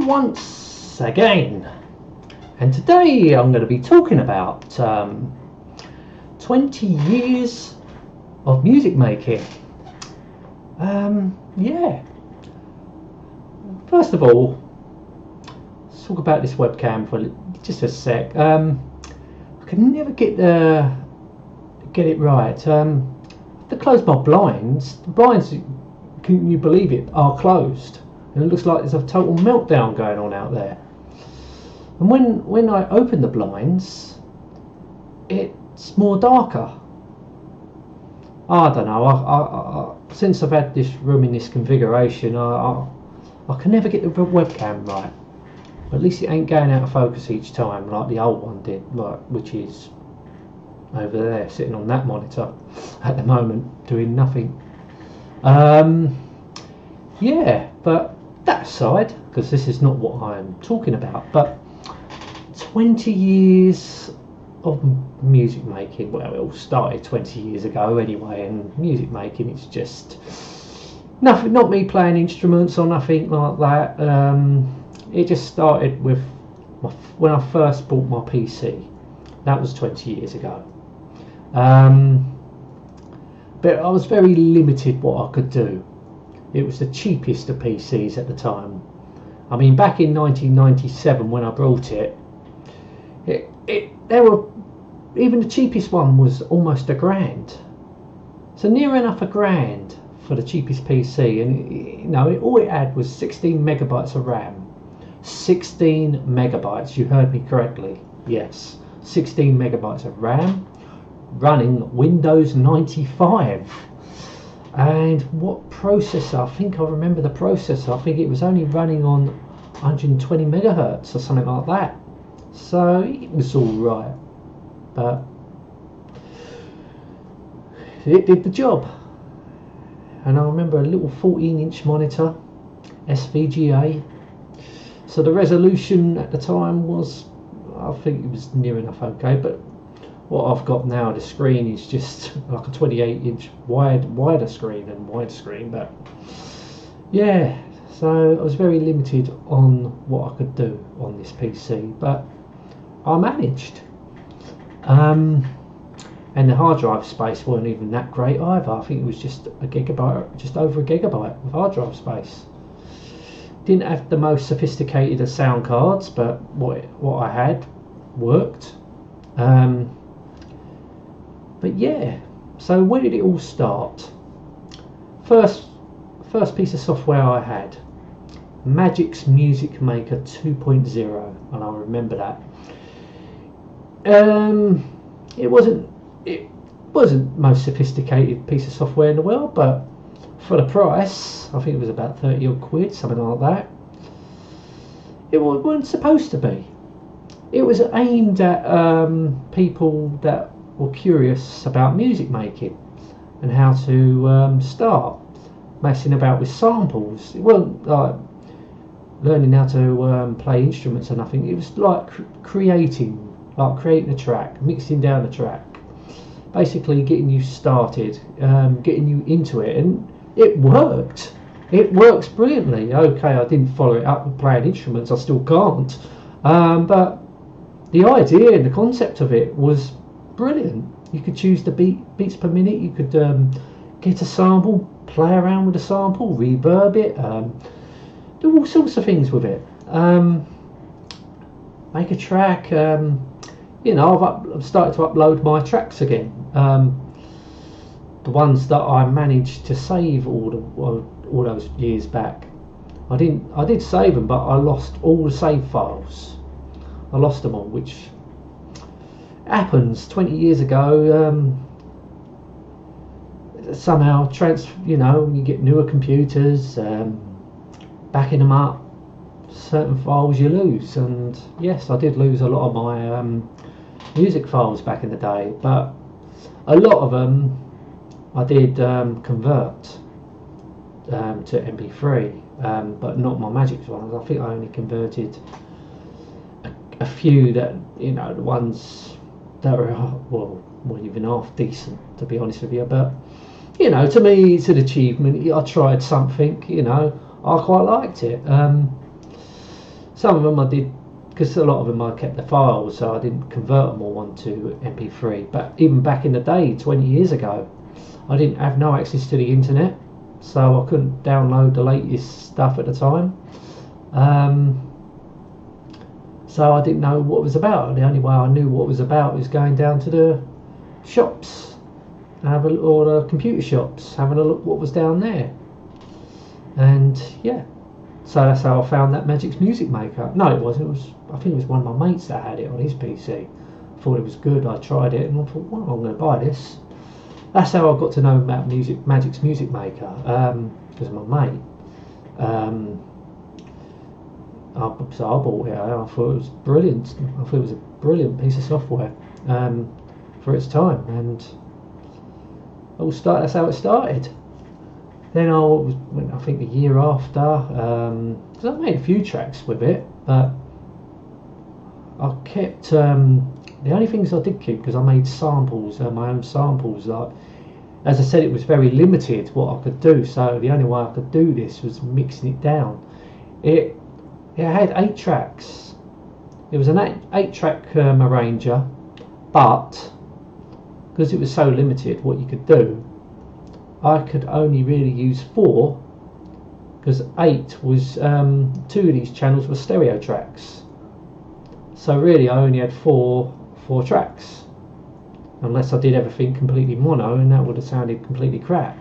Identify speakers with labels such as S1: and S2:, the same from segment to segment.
S1: once again, and today I'm going to be talking about 20 years of music making. Yeah, first of all, let's talk about this webcam for just a sec. I can never get it right. I have to close my blinds. The blinds, can you believe it, are closed. And it looks like there's a total meltdown going on out there. And when I open the blinds, it's more darker. I don't know. I since I've had this room in this configuration, I can never get the webcam right. At least it ain't going out of focus each time like the old one did, which is over there, sitting on that monitor at the moment, doing nothing. Yeah, but that aside, because this is not what I'm talking about, but 20 years of music making. Well, it all started 20 years ago anyway, and music making, it's just nothing, not me playing instruments or nothing like that. It just started with when I first bought my PC. That was 20 years ago. But I was very limited what I could do. It was the cheapest of PCs at the time. I mean, back in 1997 when I bought it, there were, even the cheapest one was almost £1,000. So near enough £1,000 for the cheapest PC, and all it had was 16 megabytes of RAM. 16 megabytes, you heard me correctly. Yes, 16 megabytes of RAM, running Windows 95. And what processor? I think I remember the processor. I think it was only running on 120 megahertz or something like that. So it was all right, but it did the job. And I remember a little 14-inch monitor, SVGA. So the resolution at the time was, I think it was near enough okay. But what I've got now, the screen is just like a 28-inch wider screen. But yeah, so I was very limited on what I could do on this PC, but I managed. And the hard drive space wasn't even that great either. I think it was just a gigabyte, just over a gigabyte of hard drive space. Didn't have the most sophisticated of sound cards, but what I had worked. But yeah, so where did it all start? First piece of software I had, Magic's Music Maker 2.0, and I remember that. It wasn't the most sophisticated piece of software in the world, but for the price, I think it was about 30 odd quid, something like that. It wasn't supposed to be. It was aimed at people that were curious about music making and how to start messing about with samples. It wasn't like learning how to play instruments or nothing. It was like creating a track, mixing down a track, basically getting you started, getting you into it, and it worked. It works brilliantly. Okay, I didn't follow it up with playing instruments, I still can't, but the idea and the concept of it was brilliant. You could choose the beats per minute, you could get a sample, play around with a sample, reverb it, do all sorts of things with it, make a track. I've started to upload my tracks again, the ones that I managed to save all those years back. I did save them, but I lost all the save files. I lost them all, which happens 20 years ago. Somehow when you get newer computers, backing them up, certain files you lose. And yes, I did lose a lot of my music files back in the day, but a lot of them I did convert to MP3, but not my Magic ones. I think I only converted a few that, the ones that were, weren't even half decent, to be honest with you. But to me, it's an achievement. I tried something. I quite liked it. Some of them I did, because a lot of them I kept the files, so I didn't convert them all onto MP3. But even back in the day, 20 years ago, I didn't have no access to the internet, so I couldn't download the latest stuff at the time. So I didn't know what it was about. The only way I knew what it was about was going down to the shops, or the computer shops, having a look what was down there. And yeah, so that's how I found that Magic's Music Maker. No, it wasn't. It was, I think it was one of my mates that had it on his PC. I thought it was good. I tried it and I thought, well, I'm going to buy this. That's how I got to know about Magic's Music Maker, because of my mate. So I bought it. I thought it was brilliant. I thought it was a brilliant piece of software for its time, and that's how it started. Then I think a year after, because I made a few tracks with it, but I kept the only things I did keep, because I made samples, my own samples. Like, as I said, it was very limited what I could do, so the only way I could do this was mixing it down. It had 8 tracks. It was an 8-track arranger, but because it was so limited what you could do, I could only really use 4, because 8 was 2 of these channels were stereo tracks. So really, I only had four tracks, unless I did everything completely mono, and that would have sounded completely crap.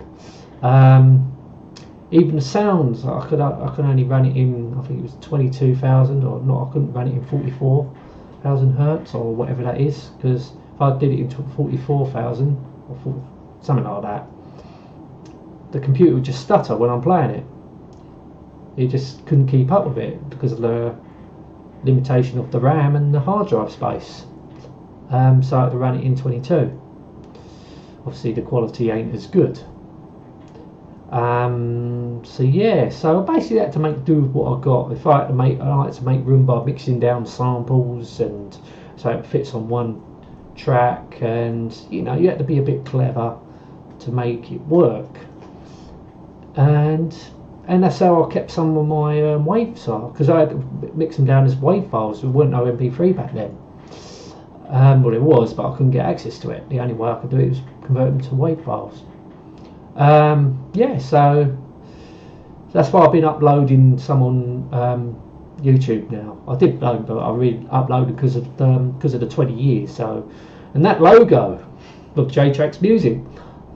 S1: Even the sounds, I could only run it in, I think it was 22,000, or not. I couldn't run it in 44,000 hertz or whatever that is, because if I did it in 44,000 or something like that, the computer would just stutter when I'm playing it. It just couldn't keep up with it because of the limitation of the RAM and the hard drive space. So I had to run it in 22. Obviously the quality ain't as good. So yeah, so I basically had to make do with what I got. If I had to I like to make room by mixing down samples, and so it fits on one track, and you had to be a bit clever to make it work. And that's how I kept some of my wave files, because I had to mix them down as wave files. There weren't no MP3 back then. Well, it was, but I couldn't get access to it. The only way I could do it was convert them to wave files. Yeah, so that's why I've been uploading some on YouTube now. I did load, but I really uploaded because of the 20 years. So, and that logo of J.Trax Music,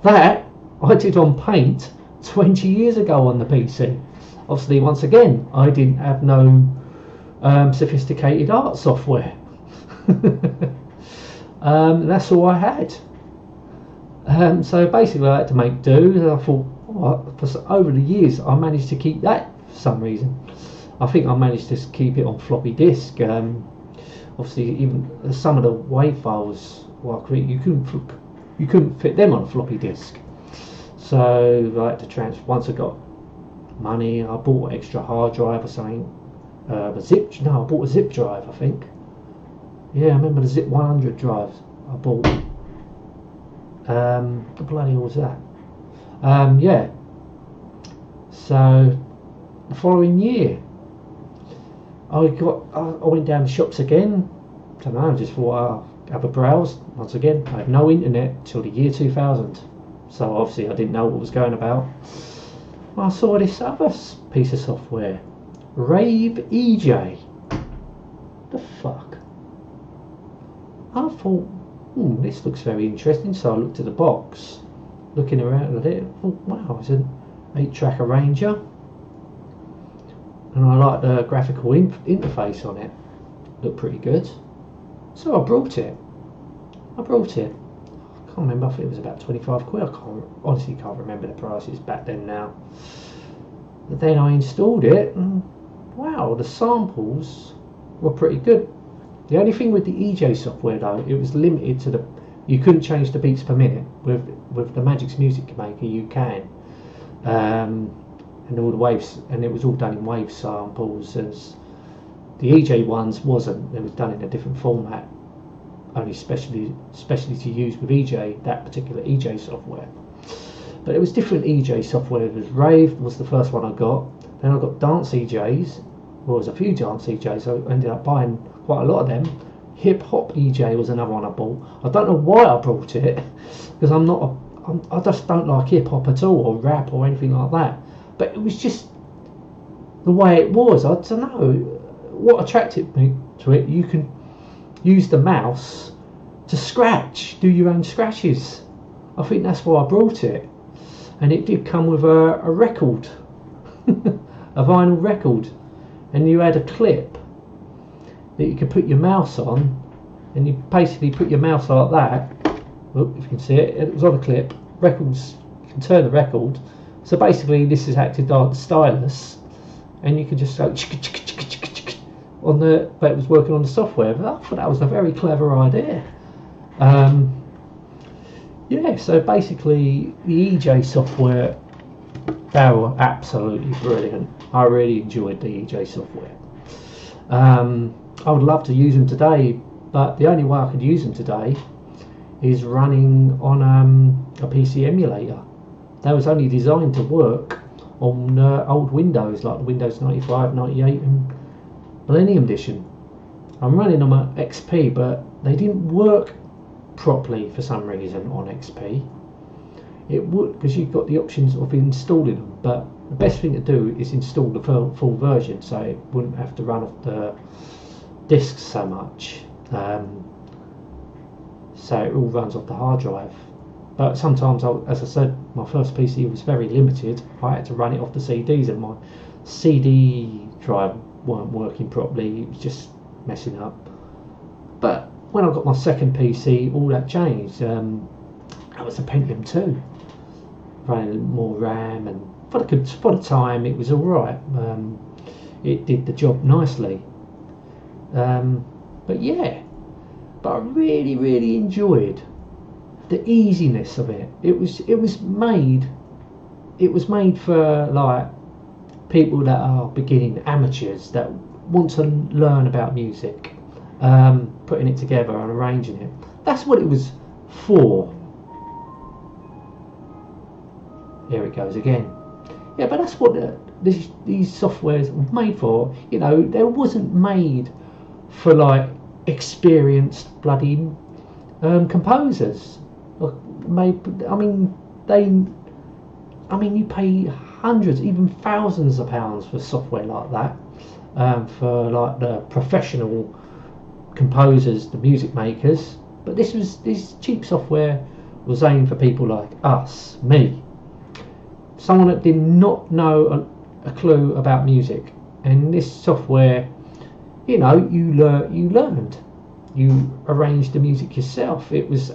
S1: that I did on Paint 20 years ago on the PC. Obviously, once again, I didn't have no sophisticated art software. That's all I had. So basically I had to make do, and I thought, for over the years I managed to keep that for some reason. I think I managed to keep it on floppy disk. Obviously, even some of the wave files you couldn't fit them on a floppy disk. So I had to transfer. Once I got money, I bought an extra hard drive or something. I bought a zip drive, I think. Yeah, I remember the zip 100 drives I bought. The bloody hell was that? Yeah. So the following year, I went down the shops again. I don't know, just thought I'll have a browse. Once again, I had no internet till the year 2000, so obviously I didn't know what was going about. I saw this other piece of software, Rave EJ. The fuck? I thought, this looks very interesting. So I looked at the box, looking around at it. I thought, wow, it's an 8-track arranger, and I like the graphical interface on it. Looked pretty good. So I brought it. I can't remember. I think it was about 25 quid. Honestly can't remember the prices back then now. But then I installed it, and wow, the samples were pretty good. The only thing with the EJ software though, it was limited to you couldn't change the beats per minute. With the Magic's Music Maker you can, and all the waves, and it was all done in wave samples. As the EJ ones wasn't, it was done in a different format, only specially to use with EJ, that particular EJ software. But it was different EJ software. It was Rave was the first one I got. Then I got Dance EJs, well, there's a few dance EJs, so I ended up buying quite a lot of them. Hip hop EJ was another one I bought. I don't know why I bought it, because I just don't like hip hop at all, or rap or anything like that. But it was just the way it was. I don't know what attracted me to it. You can use the mouse to scratch, do your own scratches. I think that's why I brought it. And it did come with a record, a vinyl record, and you had a clip that you could put your mouse on, and you basically put your mouse like that. Look, if you can see it, it was on a clip. Records, you can turn the record. So basically, this is acted like the stylus, and you could just go on the. But it was working on the software. But I thought that was a very clever idea. Yeah, so basically the EJ software, they were absolutely brilliant. I really enjoyed the EJ software. I would love to use them today, but the only way I could use them today is running on a PC emulator. They was only designed to work on old Windows, like the Windows 95, 98 and Millennium Edition. I'm running them on XP, but they didn't work properly for some reason on XP. It would, because you've got the options of installing them, but the best thing to do is install the full version, so it wouldn't have to run off the disks so much. So it all runs off the hard drive. But sometimes, as I said, my first PC was very limited. I had to run it off the CDs, and my CD drive weren't working properly. It was just messing up. But when I got my second PC, all that changed. That was a Pentium 2, running more RAM, and for the time it was all right. It did the job nicely. But yeah, but I really enjoyed the easiness of it. It was made for like people that are beginning amateurs that want to learn about music. Putting it together and arranging it. That's what it was for. Here it goes again. Yeah, but that's what these softwares were made for. You know, they wasn't made for like experienced bloody composers. You pay hundreds, even thousands of pounds for software like that. For like the professional composers, the music makers, but this cheap software was aimed for people like us, me, someone that did not know a clue about music. And this software, you know, you learned, you arranged the music yourself. It was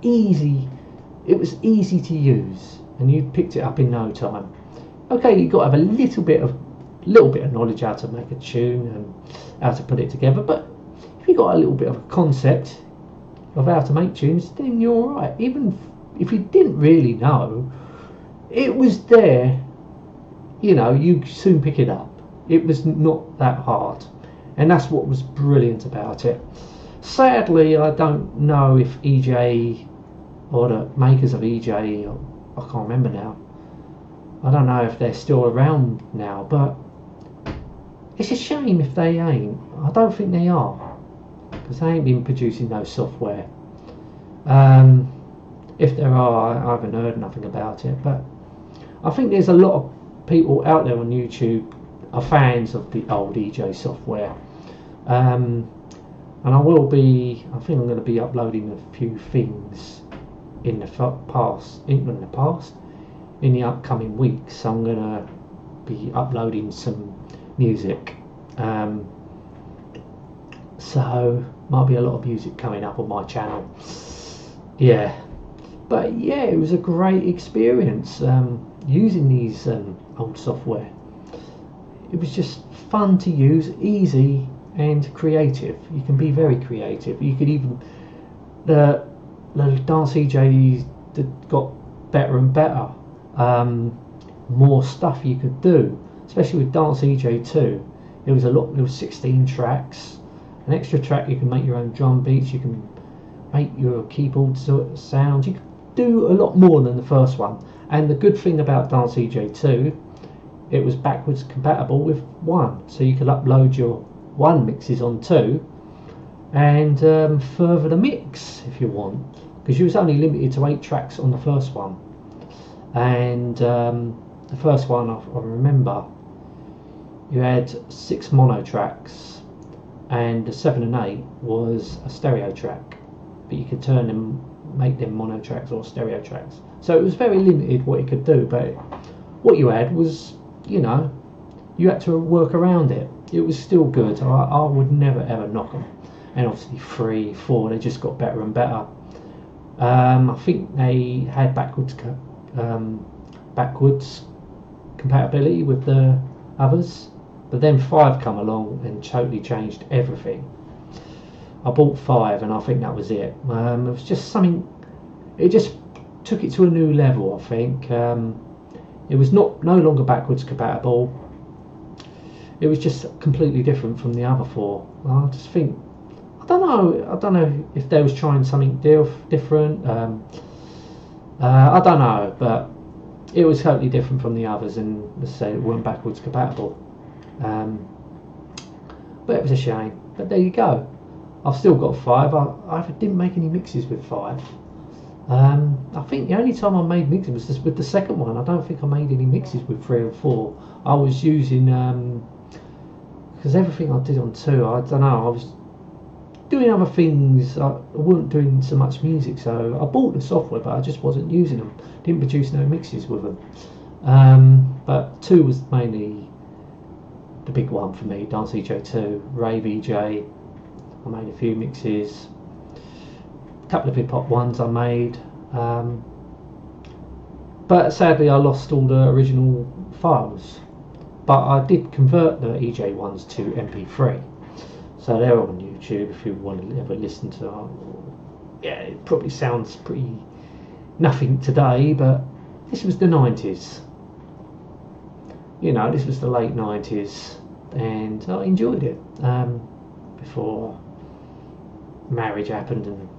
S1: easy to use, and you picked it up in no time. Okay, you got to have a little bit of knowledge how to make a tune and how to put it together, but if you got a little bit of a concept of how to make tunes, then you're all right. Even if you didn't really know, it was there. You know, you soon pick it up. It was not that hard, and that's what was brilliant about it. Sadly, I don't know if EJ or the makers of EJ, I can't remember now. I don't know if they're still around now, but it's a shame if they ain't. I don't think they are, because they ain't been producing no software. If there are, I haven't heard nothing about it, but I think there's a lot of people out there on YouTube are fans of the old EJ software. And I think I'm going to be uploading a few things in the upcoming weeks. I'm going to be uploading some music. So might be a lot of music coming up on my channel. Yeah, but yeah, it was a great experience using these old software. It was just fun to use, easy and creative. You can be very creative. You could even the dance EJs that got better and better. More stuff you could do, especially with Dance EJ2. There was 16 tracks. An extra track, you can make your own drum beats, you can make your keyboard sounds. You can do a lot more than the first one. And the good thing about Dance EJ2, it was backwards compatible with 1, so you could upload your 1 mixes on 2 and further the mix if you want, because you was only limited to 8 tracks on the first one. And the first one I remember you had 6 mono tracks, and the 7 and 8 was a stereo track, but you could turn them, make them mono tracks or stereo tracks, so it was very limited what you could do. But what you had was, you know, you had to work around it. It was still good. I would never ever knock them. And obviously 3, 4, they just got better and better. I think they had backwards compatibility with the others, but then 5 come along and totally changed everything. I bought 5 and I think that was it. It was just something, it just took it to a new level, I think. It was no longer backwards compatible. It was just completely different from the other 4. I just think, I don't know if they was trying something different. I don't know, but it was totally different from the others, and let's say it weren't backwards compatible. But it was a shame. But there you go. I've still got 5. I didn't make any mixes with 5. I think the only time I made mixes was just with the second one. I don't think I made any mixes with 3 or 4. I was using because everything I did on 2, I don't know, I was doing other things. I wasn't doing so much music, so I bought the software, but I just wasn't using them. Didn't produce no mixes with them. But 2 was mainly the big one for me. Dance EJ 2, Rave EJ. I made a few mixes. A couple of hip hop ones I made. But sadly, I lost all the original files. But I did convert the EJ ones to MP3. So they're on YouTube if you want to ever listen to them. Yeah, it probably sounds pretty nothing today, but this was the 90s. You know, this was the late 90s, and I enjoyed it. Before marriage happened, and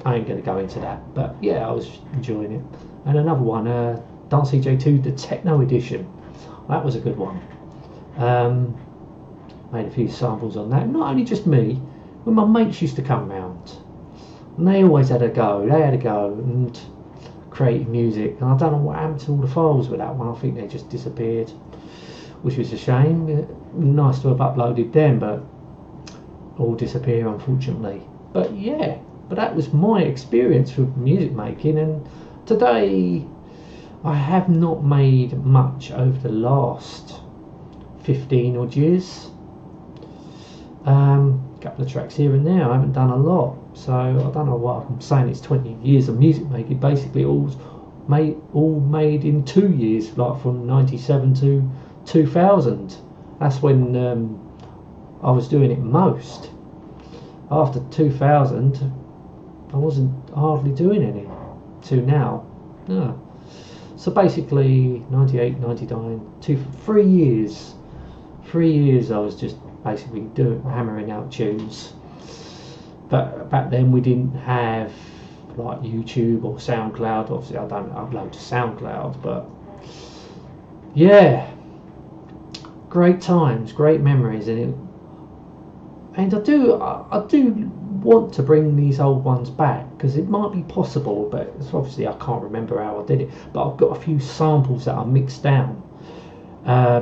S1: I ain't going to go into that, but yeah, I was enjoying it. And another one, Dance EJ2, the Techno Edition. That was a good one. Made a few samples on that. Not only just me, when my mates used to come round, and they always had a go. They had a go and created music, and I don't know what happened to all the files with that one. I think they just disappeared, which was a shame. Nice to have uploaded them, but all disappear unfortunately. But yeah, but that was my experience with music making, and today I have not made much over the last 15 odd years. Couple of tracks here and there. I haven't done a lot, so I don't know what I'm saying. It's 20 years of music making, basically all made in 2 years, like from 97 to 2000. That's when I was doing it most. After 2000 I wasn't hardly doing any to now. No. So basically 98, 99, 3 years. 3 years I was just basically hammering out tunes. But back then we didn't have like YouTube or SoundCloud. Obviously I don't upload to SoundCloud, but yeah, great times, great memories. And I do want to bring these old ones back, because it might be possible, but obviously I can't remember how I did it. But I've got a few samples that are mixed down.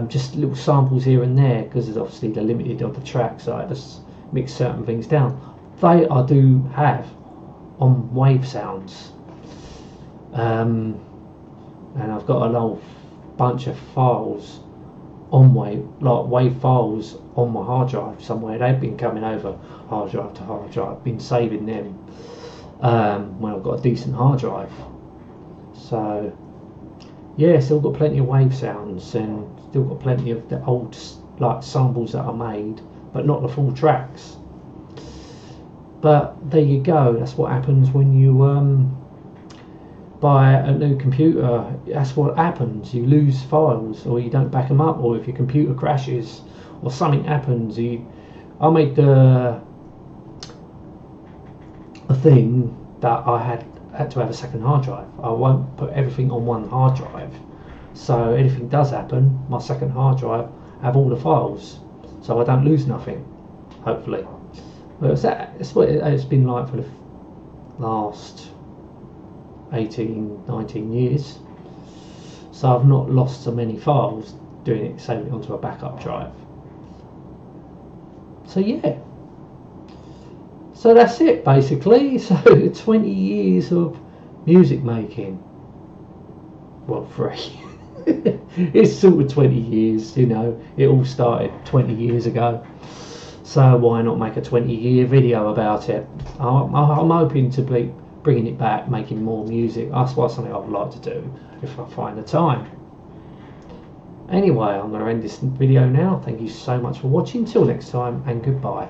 S1: Just little samples here and there, because there's obviously the limited of the tracks, so I just mix certain things down. They I do have on Wave Sounds, and I've got a whole bunch of files on wave files on my hard drive somewhere. They've been coming over hard drive to hard drive. I've been saving them when I've got a decent hard drive. So yeah, still got plenty of Wave Sounds, and still got plenty of the old like samples that I made, but not the full tracks. But there you go. That's what happens when you buy a new computer. That's what happens. You lose files, or you don't back them up, or if your computer crashes or something happens. I made the thing that I had to have a second hard drive. I won't put everything on one hard drive. So anything does happen, my second hard drive have all the files, so I don't lose nothing. Hopefully, well, it's what it's been like for the last 18, 19 years. So I've not lost so many files doing it, saving it onto a backup drive. So yeah. So that's it basically. So 20 years of music making. Well, 3. It's sort of 20 years, you know. It all started 20 years ago. So why not make a 20-year video about it? I'm hoping to be bringing it back, making more music. That's something I'd like to do if I find the time. Anyway, I'm going to end this video now. Thank you so much for watching. Till next time, and goodbye.